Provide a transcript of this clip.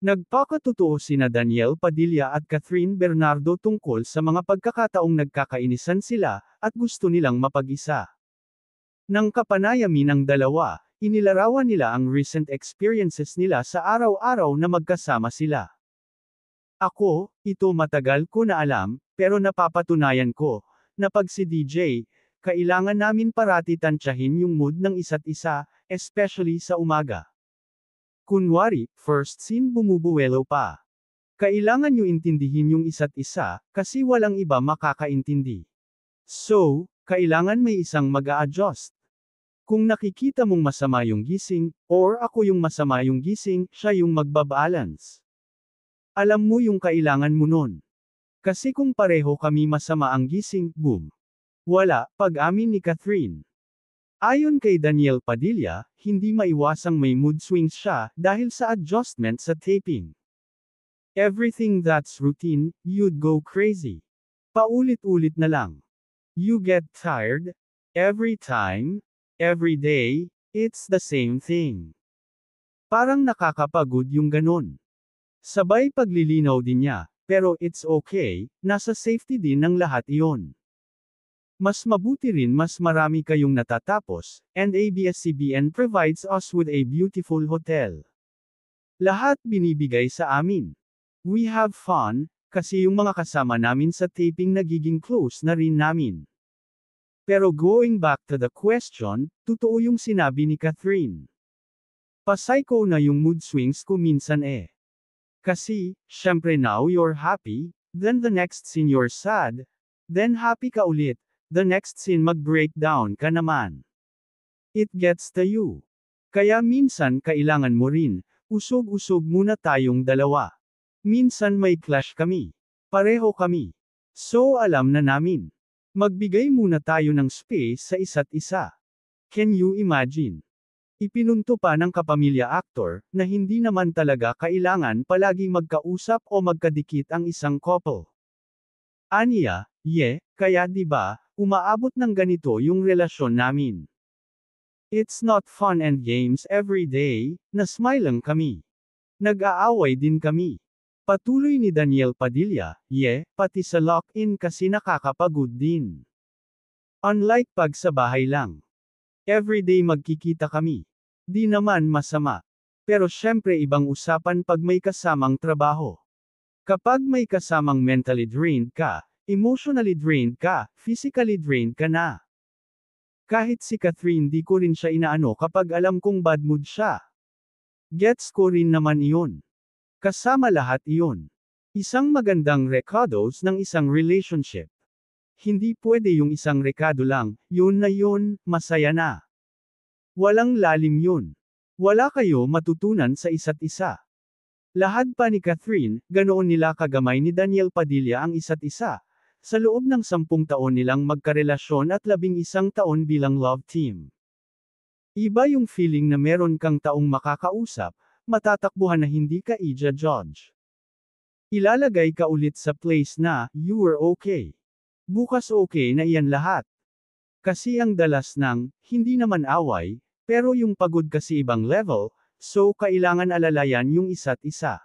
Nagpakatotoo sina Daniel Padilla at Catherine Bernardo tungkol sa mga pagkakataong nagkakainisan sila, at gusto nilang mapag-isa. Nang kapanayamin ng dalawa, inilarawan nila ang recent experiences nila sa araw-araw na magkasama sila. Ako, ito matagal ko na alam, pero napapatunayan ko, na pag si DJ, kailangan namin parati tantyahin yung mood ng isa't isa, especially sa umaga. Kunwari, first scene bumubuwelo pa. Kailangan nyo intindihin yung isa't isa, kasi walang iba makakaintindi. So, kailangan may isang mag-a-adjust. Kung nakikita mong masama yung gising, or ako yung masama yung gising, siya yung magbabalance. Alam mo yung kailangan mo nun. Kasi kung pareho kami masama ang gising, boom. Wala, pag-amin ni Catherine. Ayon kay Daniel Padilla, hindi maiwasang may mood swings siya, dahil sa adjustment sa taping. Everything that's routine, you'd go crazy. Paulit-ulit na lang. You get tired, every time, every day, it's the same thing. Parang nakakapagod yung ganon. Sabay paglilinaw din niya, pero it's okay, nasa safety din ng lahat iyon. Mas mabuti rin mas marami kayong natatapos, and ABS-CBN provides us with a beautiful hotel. Lahat binibigay sa amin. We have fun, kasi yung mga kasama namin sa taping nagiging close na rin namin. Pero going back to the question, totoo yung sinabi ni Catherine. Pa-psycho na yung mood swings ko minsan eh. Kasi, syempre now you're happy, then the next scene you're sad, then happy ka ulit, the next scene mag-breakdown ka naman. It gets to you. Kaya minsan kailangan mo rin, usog-usog muna tayong dalawa. Minsan may clash kami. Pareho kami. So alam na namin. Magbigay muna tayo ng space sa isa't isa. Can you imagine? Ipinunto pa ng kapamilya actor, na hindi naman talaga kailangan palagi magkausap o magkadikit ang isang couple. Aniya, kaya di ba, umaabot ng ganito yung relasyon namin. It's not fun and games every day, na smile lang kami. Nag-aaway din kami. Patuloy ni Daniel Padilla, pati sa lock-in kasi nakakapagod din. Unlike pag sa bahay lang. Everyday magkikita kami. Di naman masama. Pero syempre ibang usapan pag may kasamang trabaho. Kapag may kasamang mentally drained ka, emotionally drained ka, physically drained ka na. Kahit si Catherine di ko rin siya inaano kapag alam kong bad mood siya. Gets ko rin naman iyon. Kasama lahat iyon. Isang magandang recados ng isang relationship. Hindi pwede yung isang rekado lang, yun na yun, masaya na. Walang lalim yun. Wala kayo matutunan sa isa't isa. Lahad pa ni Catherine, ganoon nila kagamay ni Daniel Padilla ang isa't isa. Sa loob ng 10 taon nilang magkarelasyon at 11 taon bilang love team. Iba yung feeling na meron kang taong makakausap, matatakbuhan na hindi ka i-judge. Ilalagay ka ulit sa place na, you were okay. Bukas okay na iyan lahat. Kasi ang dalas ng, hindi naman away, pero yung pagod kasi ibang level, so kailangan alalayan yung isa't isa.